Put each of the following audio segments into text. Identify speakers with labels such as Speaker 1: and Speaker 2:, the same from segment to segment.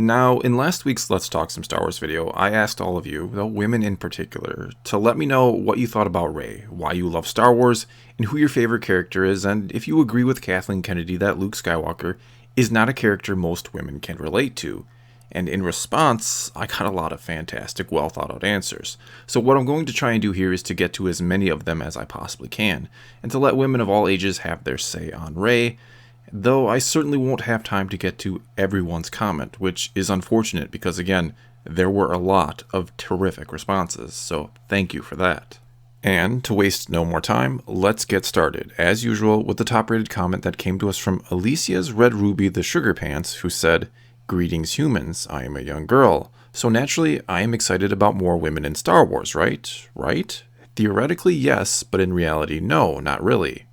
Speaker 1: Now, in last week's Let's Talk Some Star Wars video, I asked all of you, the women in particular, to let me know what you thought about Rey, why you love Star Wars, and who your favorite character is, and if you agree with Kathleen Kennedy that Luke Skywalker is not a character most women can relate to. And in response, I got a lot of fantastic, well thought out answers. So what I'm going to try and do here is to get to as many of them as I possibly can, and to let women of all ages have their say on Rey, though I certainly won't have time to get to everyone's comment, which is unfortunate because, again, there were a lot of terrific responses, so thank you for that. And to waste no more time, let's get started, as usual, with the top-rated comment that came to us from Alicia's Red Ruby the Sugar Pants, who said, "Greetings humans, I am a young girl, so naturally I am excited about more women in Star Wars, right? Right? Theoretically, yes, but in reality, no, not really.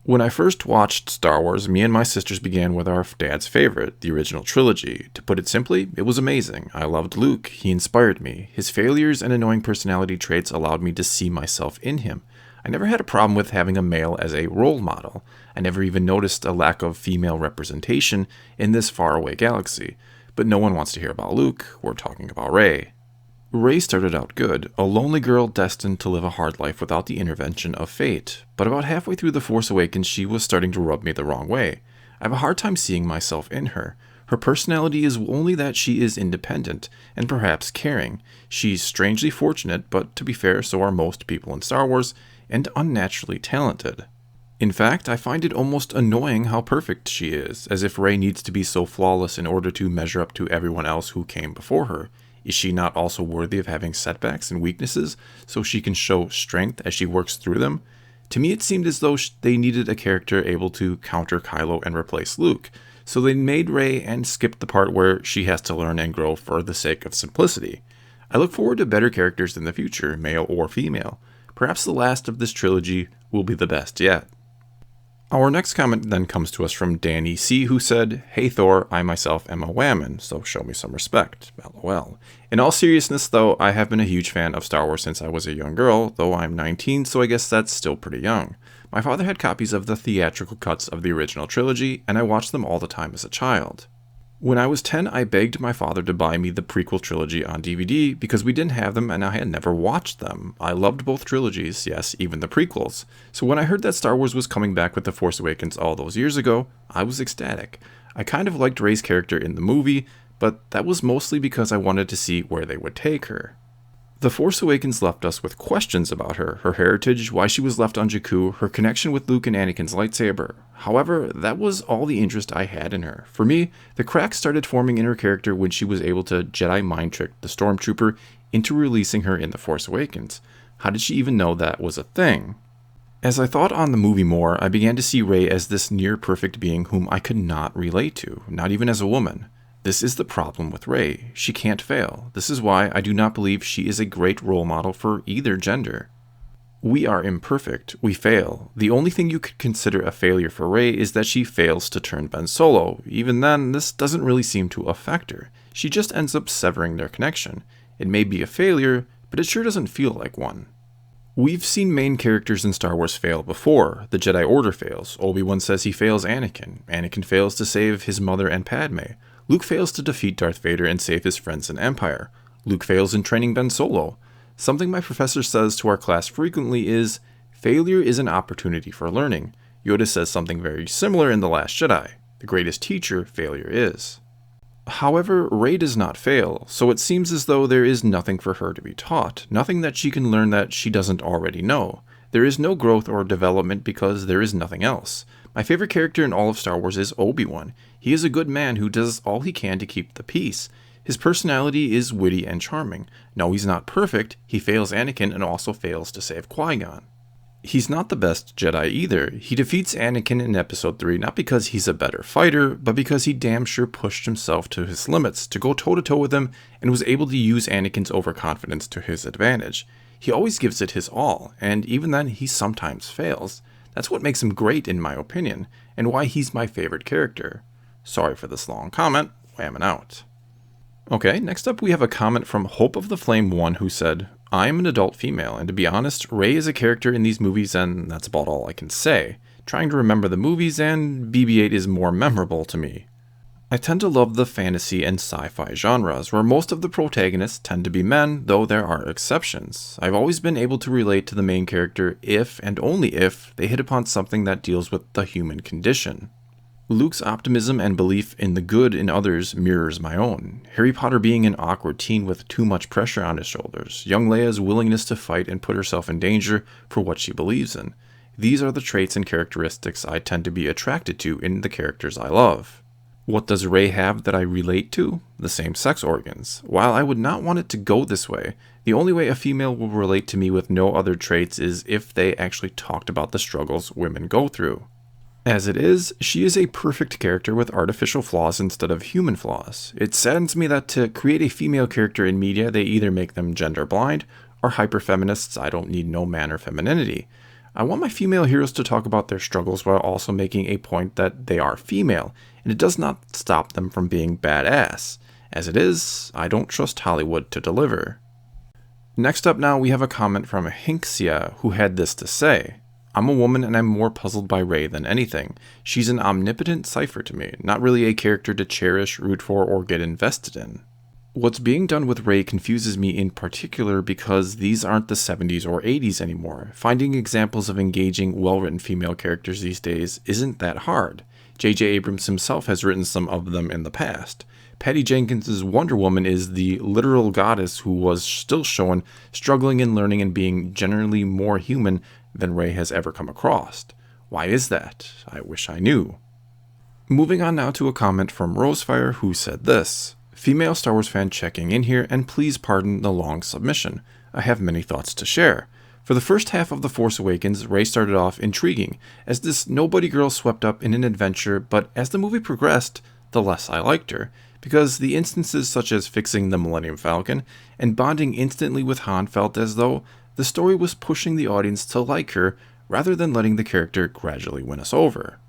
Speaker 1: When I first watched Star Wars, me and my sisters began with our dad's favorite, the original trilogy. To put it simply, it was amazing. I loved Luke. He inspired me. His failures and annoying personality traits allowed me to see myself in him. I never had a problem with having a male as a role model. I never even noticed a lack of female representation in this faraway galaxy. But no one wants to hear about Luke. We're talking about Rey. Rey started out good, a lonely girl destined to live a hard life without the intervention of fate, but about halfway through The Force Awakens she was starting to rub me the wrong way. I have a hard time seeing myself in her. Her personality is only that she is independent, and perhaps caring. She's strangely fortunate, but to be fair, so are most people in Star Wars, and unnaturally talented. In fact, I find it almost annoying how perfect she is, as if Rey needs to be so flawless in order to measure up to everyone else who came before her. Is she not also worthy of having setbacks and weaknesses so she can show strength as she works through them? To me, it seemed as though they needed a character able to counter Kylo and replace Luke, so they made Rey and skipped the part where she has to learn and grow for the sake of simplicity. I look forward to better characters in the future, male or female. Perhaps the last of this trilogy will be the best yet. Our next comment then comes to us from Danny C., who said, "Hey Thor, I myself am a whammon, so show me some respect, lol." In all seriousness though, I have been a huge fan of Star Wars since I was a young girl, though I'm 19, so I guess that's still pretty young. My father had copies of the theatrical cuts of the original trilogy, and I watched them all the time as a child. When I was 10, I begged my father to buy me the prequel trilogy on DVD because we didn't have them and I had never watched them. I loved both trilogies, yes, even the prequels. So when I heard that Star Wars was coming back with The Force Awakens all those years ago, I was ecstatic. I kind of liked Rey's character in the movie, but that was mostly because I wanted to see where they would take her. The Force Awakens left us with questions about her heritage, why she was left on Jakku, her connection with Luke and Anakin's lightsaber. However, that was all the interest I had in her. For me, the cracks started forming in her character when she was able to Jedi mind trick the Stormtrooper into releasing her in The Force Awakens. How did she even know that was a thing? As I thought on the movie more, I began to see Rey as this near-perfect being whom I could not relate to, not even as a woman. This is the problem with Rey. She can't fail. This is why I do not believe she is a great role model for either gender. We are imperfect. We fail. The only thing you could consider a failure for Rey is that she fails to turn Ben Solo. Even then, this doesn't really seem to affect her. She just ends up severing their connection. It may be a failure, but it sure doesn't feel like one. We've seen main characters in Star Wars fail before. The Jedi Order fails. Obi-Wan says he fails Anakin. Anakin fails to save his mother and Padme. Luke fails to defeat Darth Vader and save his friends in Empire. Luke fails in training Ben Solo. Something my professor says to our class frequently is, failure is an opportunity for learning. Yoda says something very similar in The Last Jedi. The greatest teacher failure is. However, Rey does not fail, so it seems as though there is nothing for her to be taught, nothing that she can learn that she doesn't already know. There is no growth or development because there is nothing else. My favorite character in all of Star Wars is Obi-Wan. He is a good man who does all he can to keep the peace. His personality is witty and charming. No, he's not perfect. He fails Anakin and also fails to save Qui-Gon. He's not the best Jedi either. He defeats Anakin in Episode 3 not because he's a better fighter, but because he damn sure pushed himself to his limits to go toe-to-toe with him and was able to use Anakin's overconfidence to his advantage. He always gives it his all, and even then he sometimes fails. That's what makes him great in my opinion, and why he's my favorite character. Sorry for this long comment, whamming out. Okay, next up we have a comment from Hope of the Flame 1 who said, "I am an adult female, and to be honest, Rey is a character in these movies and that's about all I can say. Trying to remember the movies and BB-8 is more memorable to me." I tend to love the fantasy and sci-fi genres, where most of the protagonists tend to be men, though there are exceptions. I've always been able to relate to the main character if, and only if, they hit upon something that deals with the human condition. Luke's optimism and belief in the good in others mirrors my own. Harry Potter being an awkward teen with too much pressure on his shoulders. Young Leia's willingness to fight and put herself in danger for what she believes in. These are the traits and characteristics I tend to be attracted to in the characters I love. What does Rey have that I relate to? The same sex organs. While I would not want it to go this way, the only way a female will relate to me with no other traits is if they actually talked about the struggles women go through. As it is, she is a perfect character with artificial flaws instead of human flaws. It saddens me that to create a female character in media, they either make them gender blind or hyper-feminists. I don't need no man or femininity. I want my female heroes to talk about their struggles while also making a point that they are female, and it does not stop them from being badass. As it is, I don't trust Hollywood to deliver. Next up now, we have a comment from Hinxia, who had this to say. I'm a woman and I'm more puzzled by Rey than anything. She's an omnipotent cipher to me, not really a character to cherish, root for, or get invested in. What's being done with Rey confuses me in particular because these aren't the 70s or 80s anymore. Finding examples of engaging, well-written female characters these days isn't that hard. J.J. Abrams himself has written some of them in the past. Patty Jenkins' Wonder Woman is the literal goddess who was still shown struggling and learning and being generally more human than Rey has ever come across. Why is that? I wish I knew. Moving on now to a comment from Rosefire, who said this. Female Star Wars fan checking in here, and please pardon the long submission. I have many thoughts to share. For the first half of The Force Awakens, Rey started off intriguing, as this nobody girl swept up in an adventure, but as the movie progressed, the less I liked her, because the instances such as fixing the Millennium Falcon and bonding instantly with Han felt as though the story was pushing the audience to like her, rather than letting the character gradually win us over.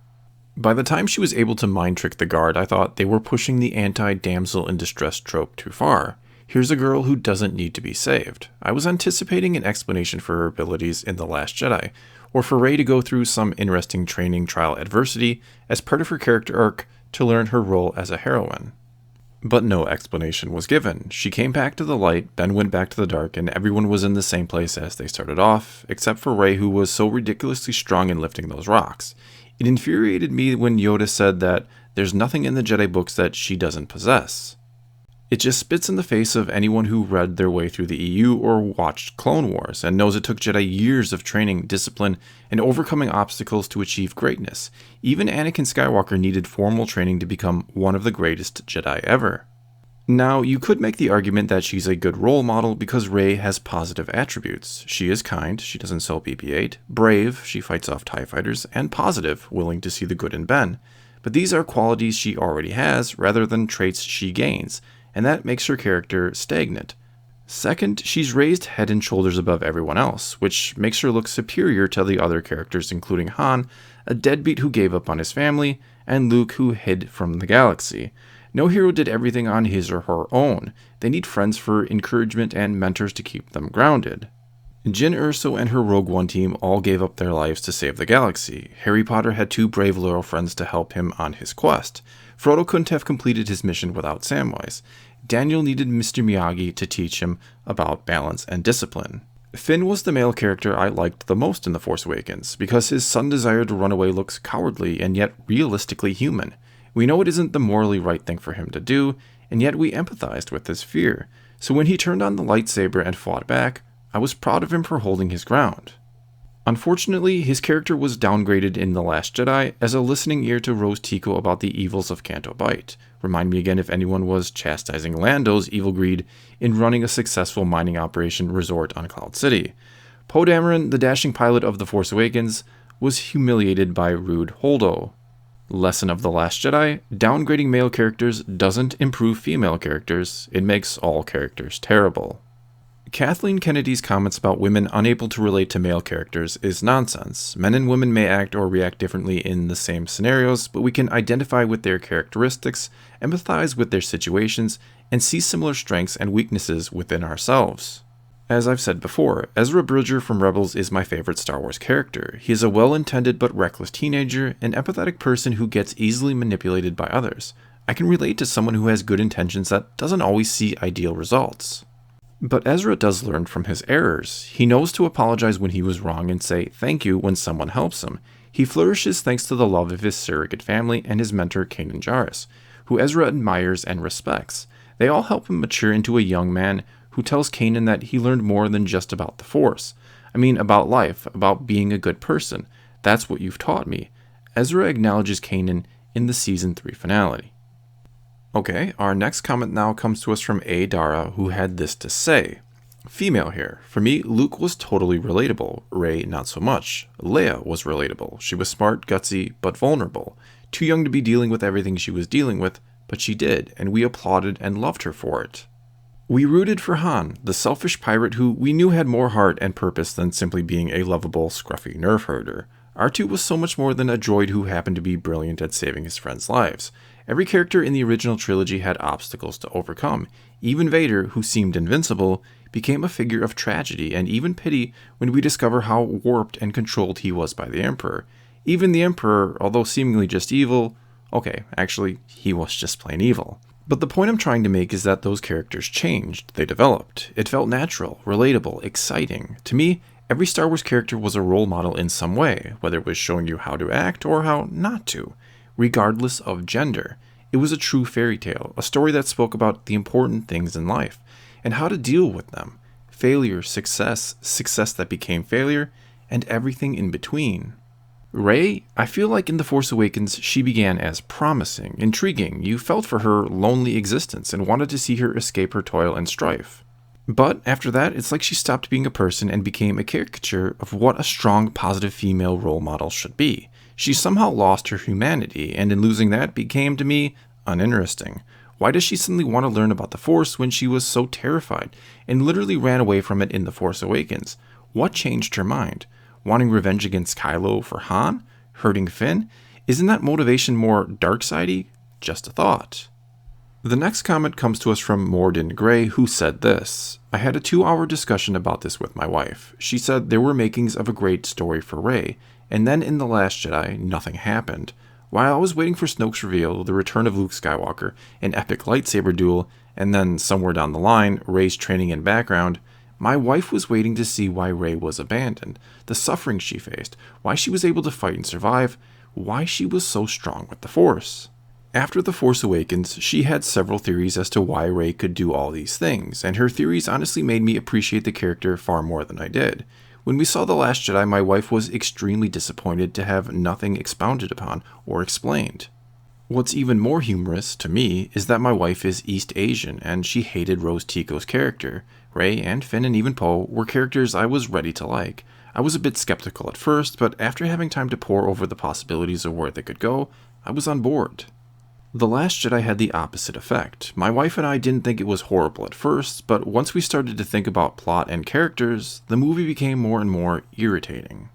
Speaker 1: By the time she was able to mind trick the guard, I thought they were pushing the anti-damsel in distress trope too far. Here's a girl who doesn't need to be saved. I was anticipating an explanation for her abilities in The Last Jedi, or for Rey to go through some interesting training trial adversity as part of her character arc to learn her role as a heroine. But no explanation was given. She came back to the light, Ben went back to the dark, and everyone was in the same place as they started off, except for Rey, who was so ridiculously strong in lifting those rocks. It infuriated me when Yoda said that there's nothing in the Jedi books that she doesn't possess. It just spits in the face of anyone who read their way through the EU or watched Clone Wars and knows it took Jedi years of training, discipline, and overcoming obstacles to achieve greatness. Even Anakin Skywalker needed formal training to become one of the greatest Jedi ever. Now, you could make the argument that she's a good role model because Rey has positive attributes. She is kind, she doesn't sell BB-8, brave, she fights off TIE fighters, and positive, willing to see the good in Ben. But these are qualities she already has rather than traits she gains, and that makes her character stagnant. Second, she's raised head and shoulders above everyone else, which makes her look superior to the other characters including Han, a deadbeat who gave up on his family, and Luke who hid from the galaxy. No hero did everything on his or her own. They need friends for encouragement and mentors to keep them grounded. Jyn Erso and her Rogue One team all gave up their lives to save the galaxy. Harry Potter had 2 brave loyal friends to help him on his quest. Frodo couldn't have completed his mission without Samwise. Daniel needed Mr. Miyagi to teach him about balance and discipline. Finn was the male character I liked the most in The Force Awakens, because his sudden desire to run away looks cowardly and yet realistically human. We know it isn't the morally right thing for him to do, and yet we empathized with his fear. So when he turned on the lightsaber and fought back, I was proud of him for holding his ground. Unfortunately, his character was downgraded in The Last Jedi as a listening ear to Rose Tico about the evils of Canto Bight. Remind me again if anyone was chastising Lando's evil greed in running a successful mining operation resort on Cloud City. Poe Dameron, the dashing pilot of The Force Awakens, was humiliated by rude Holdo. Lesson of The Last Jedi: downgrading male characters doesn't improve female characters, it makes all characters terrible. Kathleen Kennedy's comments about women unable to relate to male characters is nonsense. Men and women may act or react differently in the same scenarios, but we can identify with their characteristics, empathize with their situations, and see similar strengths and weaknesses within ourselves. As I've said before, Ezra Bridger from Rebels is my favorite Star Wars character. He is a well-intended but reckless teenager, an empathetic person who gets easily manipulated by others. I can relate to someone who has good intentions that doesn't always see ideal results. But Ezra does learn from his errors. He knows to apologize when he was wrong and say thank you when someone helps him. He flourishes thanks to the love of his surrogate family and his mentor Kanan Jarrus, who Ezra admires and respects. They all help him mature into a young man who tells Kanan that he learned more than just about the Force. I mean, about life, about being a good person. That's what you've taught me. Ezra acknowledges Kanan in the Season 3 finale. Okay, our next comment now comes to us from A. Dara, who had this to say. Female here. For me, Luke was totally relatable. Rey, not so much. Leia was relatable. She was smart, gutsy, but vulnerable. Too young to be dealing with everything she was dealing with, but she did, and we applauded and loved her for it. We rooted for Han, the selfish pirate who we knew had more heart and purpose than simply being a lovable, scruffy nerf herder. R2 was so much more than a droid who happened to be brilliant at saving his friends' lives. Every character in the original trilogy had obstacles to overcome. Even Vader, who seemed invincible, became a figure of tragedy and even pity when we discover how warped and controlled he was by the Emperor. Even the Emperor, although seemingly just evil, okay, actually, he was just plain evil. But the point I'm trying to make is that those characters changed, they developed. It felt natural, relatable, exciting. To me, every Star Wars character was a role model in some way, whether it was showing you how to act or how not to. Regardless of gender. It was a true fairy tale, a story that spoke about the important things in life, and how to deal with them. Failure, success, success that became failure, and everything in between. Rey, I feel like in The Force Awakens, she began as promising, intriguing. You felt for her lonely existence and wanted to see her escape her toil and strife. But after that, it's like she stopped being a person and became a caricature of what a strong, positive female role model should be. She somehow lost her humanity, and in losing that became, to me, uninteresting. Why does she suddenly want to learn about the Force when she was so terrified, and literally ran away from it in The Force Awakens? What changed her mind? Wanting revenge against Kylo for Han? Hurting Finn? Isn't that motivation more dark-sidey? Just a thought. The next comment comes to us from Morden Gray, who said this. I had a 2-hour discussion about this with my wife. She said there were makings of a great story for Rey, and then in The Last Jedi, nothing happened. While I was waiting for Snoke's reveal, the return of Luke Skywalker, an epic lightsaber duel, and then somewhere down the line, Rey's training and background, my wife was waiting to see why Rey was abandoned, the suffering she faced, why she was able to fight and survive, why she was so strong with the Force. After The Force Awakens, she had several theories as to why Rey could do all these things, and her theories honestly made me appreciate the character far more than I did. When we saw The Last Jedi, my wife was extremely disappointed to have nothing expounded upon or explained. What's even more humorous, to me, is that my wife is East Asian, and she hated Rose Tico's character. Rey and Finn and even Poe were characters I was ready to like. I was a bit skeptical at first, but after having time to pore over the possibilities of where they could go, I was on board. The Last Jedi had the opposite effect. My wife and I didn't think it was horrible at first, but once we started to think about plot and characters, the movie became more and more irritating.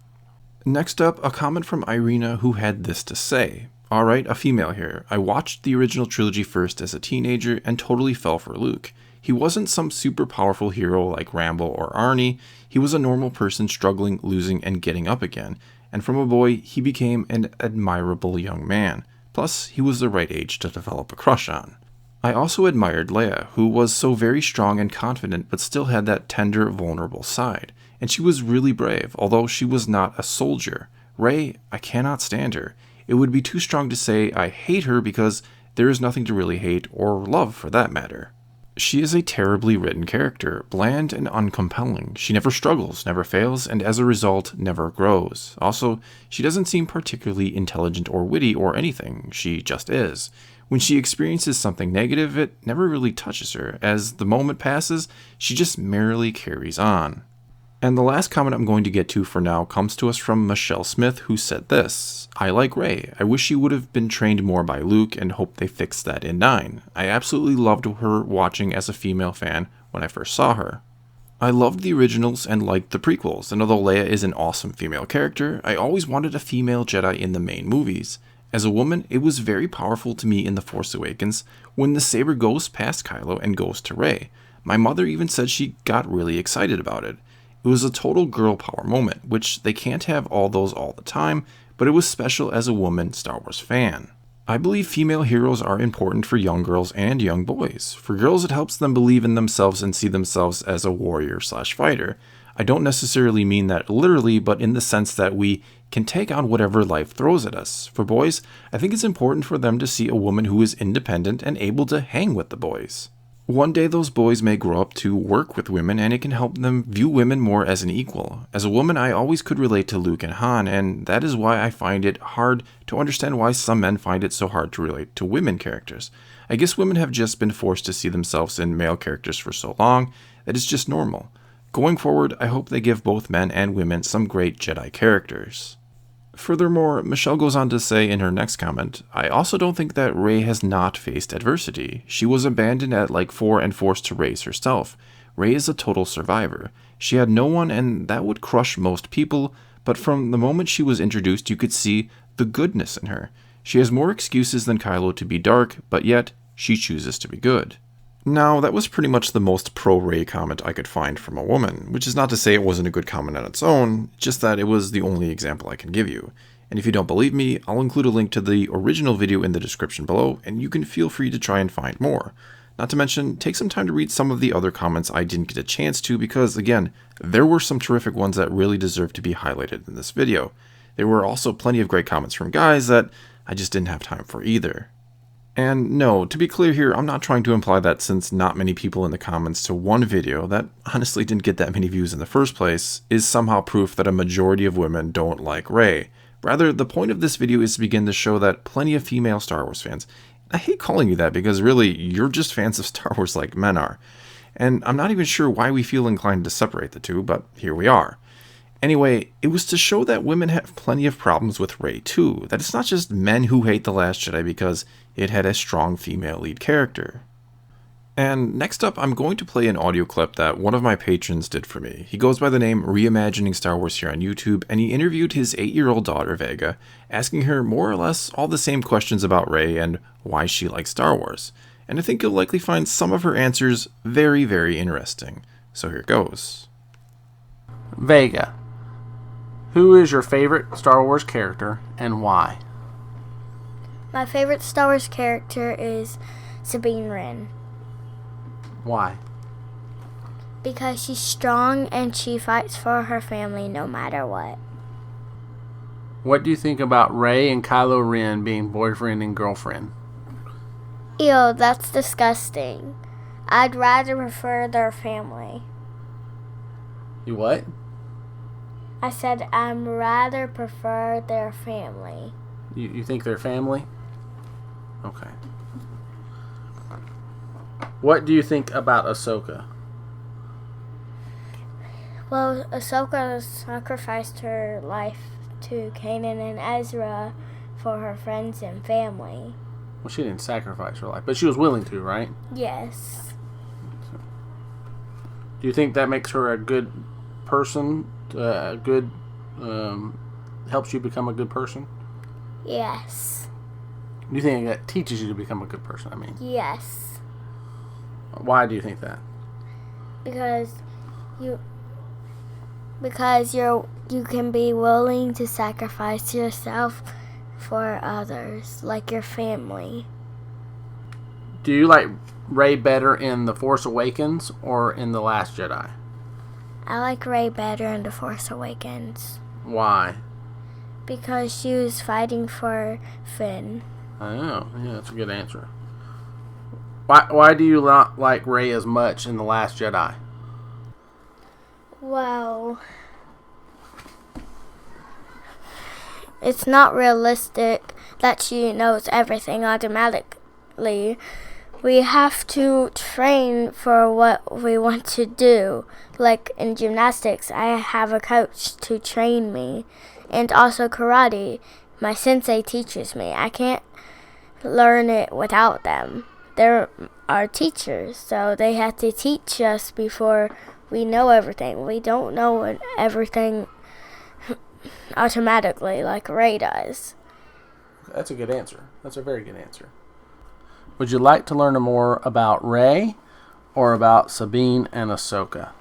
Speaker 1: Next up, a comment from Irina, who had this to say. Alright, a female here. I watched the original trilogy first as a teenager and totally fell for Luke. He wasn't some super powerful hero like Rambo or Arnie. He was a normal person struggling, losing, and getting up again. And from a boy, he became an admirable young man. Plus, he was the right age to develop a crush on. I also admired Leia, who was so very strong and confident but still had that tender, vulnerable side. And she was really brave, although she was not a soldier. Rey, I cannot stand her. It would be too strong to say I hate her because there is nothing to really hate or love for that matter. She is a terribly written character, bland and uncompelling. She never struggles, never fails, and as a result, never grows. Also, she doesn't seem particularly intelligent or witty or anything. She just is. When she experiences something negative, it never really touches her. As the moment passes, she just merrily carries on. And the last comment I'm going to get to for now comes to us from Michelle Smith, who said this. I like Rey. I wish she would have been trained more by Luke and hope they fixed that in 9. I absolutely loved her watching as a female fan when I first saw her. I loved the originals and liked the prequels, and although Leia is an awesome female character, I always wanted a female Jedi in the main movies. As a woman, it was very powerful to me in The Force Awakens when the saber goes past Kylo and goes to Rey. My mother even said she got really excited about it. It was a total girl power moment, which they can't have all those all the time, but it was special as a woman Star Wars fan. I believe female heroes are important for young girls and young boys. For girls, it helps them believe in themselves and see themselves as a warrior/fighter. I don't necessarily mean that literally, but in the sense that we can take on whatever life throws at us. For boys, I think it's important for them to see a woman who is independent and able to hang with the boys. One day those boys may grow up to work with women, and it can help them view women more as an equal. As a woman, I always could relate to Luke and Han, and that is why I find it hard to understand why some men find it so hard to relate to women characters. I guess women have just been forced to see themselves in male characters for so long that it's just normal. Going forward, I hope they give both men and women some great Jedi characters. Furthermore, Michelle goes on to say in her next comment, I also don't think that Rey has not faced adversity. She was abandoned at like 4 and forced to raise herself. Rey is a total survivor. She had no one, and that would crush most people, but from the moment she was introduced, you could see the goodness in her. She has more excuses than Kylo to be dark, but yet she chooses to be good. Now, that was pretty much the most pro-Rey comment I could find from a woman, which is not to say it wasn't a good comment on its own, just that it was the only example I can give you. And if you don't believe me, I'll include a link to the original video in the description below, and you can feel free to try and find more. Not to mention, take some time to read some of the other comments I didn't get a chance to because, again, there were some terrific ones that really deserve to be highlighted in this video. There were also plenty of great comments from guys that I just didn't have time for either. And no, to be clear here, I'm not trying to imply that since not many people in the comments to one video that honestly didn't get that many views in the first place is somehow proof that a majority of women don't like Rey. Rather, the point of this video is to begin to show that plenty of female Star Wars fans, I hate calling you that because really, you're just fans of Star Wars like men are. And I'm not even sure why we feel inclined to separate the two, but here we are. Anyway, it was to show that women have plenty of problems with Rey too, that it's not just men who hate The Last Jedi because it had a strong female lead character. And next up, I'm going to play an audio clip that one of my patrons did for me. He goes by the name Reimagining Star Wars here on YouTube, and he interviewed his 8-year-old daughter, Vega, asking her more or less all the same questions about Rey and why she likes Star Wars. And I think you'll likely find some of her answers very, very interesting. So here goes.
Speaker 2: Vega, who is your favorite Star Wars character and why?
Speaker 3: My favorite Star Wars character is Sabine Wren.
Speaker 2: Why?
Speaker 3: Because she's strong and she fights for her family no matter what.
Speaker 2: What do you think about Rey and Kylo Ren being boyfriend and girlfriend?
Speaker 3: Ew, that's disgusting. I'd rather prefer their family.
Speaker 2: You what?
Speaker 3: I said I'd rather prefer their family.
Speaker 2: You think they're family? Okay. What do you think about Ahsoka?
Speaker 3: Well, Ahsoka sacrificed her life to Kanan and Ezra for her friends and family.
Speaker 2: Well, she didn't sacrifice her life, but she was willing to, right?
Speaker 3: Yes.
Speaker 2: Do you think that makes her a good person? Helps you become a good person?
Speaker 3: Yes.
Speaker 2: Do you think that teaches you to become a good person? I mean,
Speaker 3: Yes.
Speaker 2: why do you think that?
Speaker 3: Because you can be willing to sacrifice yourself for others, like your family.
Speaker 2: Do you like Rey better in The Force Awakens or in The Last Jedi?
Speaker 3: I like Rey better in The Force Awakens
Speaker 2: Why?
Speaker 3: because she was fighting for Finn.
Speaker 2: I know. Yeah, that's a good answer. Why do you not like Rey as much in The Last Jedi?
Speaker 3: Well, it's not realistic that she knows everything automatically. We have to train for what we want to do. Like in gymnastics, I have a coach to train me. And also karate, my sensei teaches me. I can't learn it without them. They're our teachers, so they have to teach us before we know everything. We don't know everything automatically like Rey does.
Speaker 2: That's a good answer. That's a very good answer. Would you like to learn more about Rey or about Sabine and Ahsoka?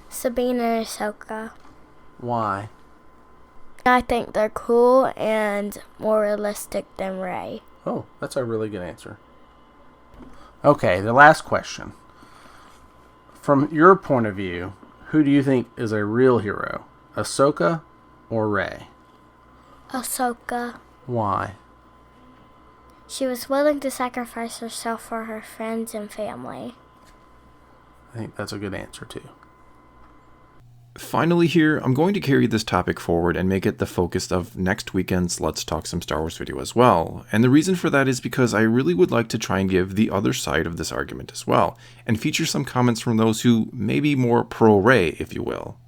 Speaker 3: Sabine and Ahsoka.
Speaker 2: Why?
Speaker 3: I think they're cool and more realistic than Rey.
Speaker 2: Oh, that's a really good answer. Okay, the last question. From your point of view, who do you think is a real hero? Ahsoka or Rey?
Speaker 3: Ahsoka.
Speaker 2: Why?
Speaker 3: She was willing to sacrifice herself for her friends and family.
Speaker 2: I think that's a good answer, too.
Speaker 1: Finally here, I'm going to carry this topic forward and make it the focus of next weekend's Let's Talk Some Star Wars video as well. And the reason for that is because I really would like to try and give the other side of this argument as well, and feature some comments from those who may be more pro-Rey, if you will.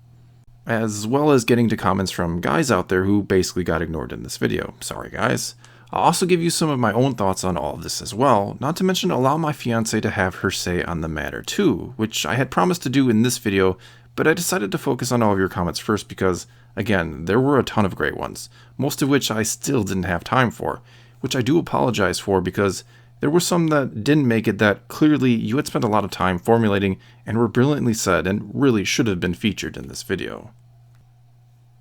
Speaker 1: As well as getting to comments from guys out there who basically got ignored in this video. Sorry guys. I'll also give you some of my own thoughts on all of this as well, not to mention allow my fiancée to have her say on the matter too, which I had promised to do in this video, but I decided to focus on all of your comments first because, again, there were a ton of great ones, most of which I still didn't have time for, which I do apologize for because there were some that didn't make it that clearly you had spent a lot of time formulating and were brilliantly said and really should have been featured in this video.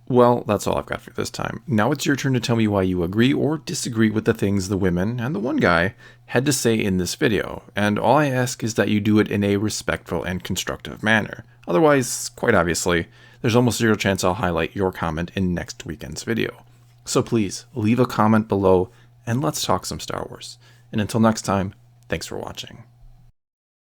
Speaker 1: Well, that's all I've got for this time. Now it's your turn to tell me why you agree or disagree with the things the women, and the one guy, had to say in this video, and all I ask is that you do it in a respectful and constructive manner. Otherwise, quite obviously, there's almost zero chance I'll highlight your comment in next weekend's video. So please, leave a comment below, and let's talk some Star Wars. And until next time, thanks for watching.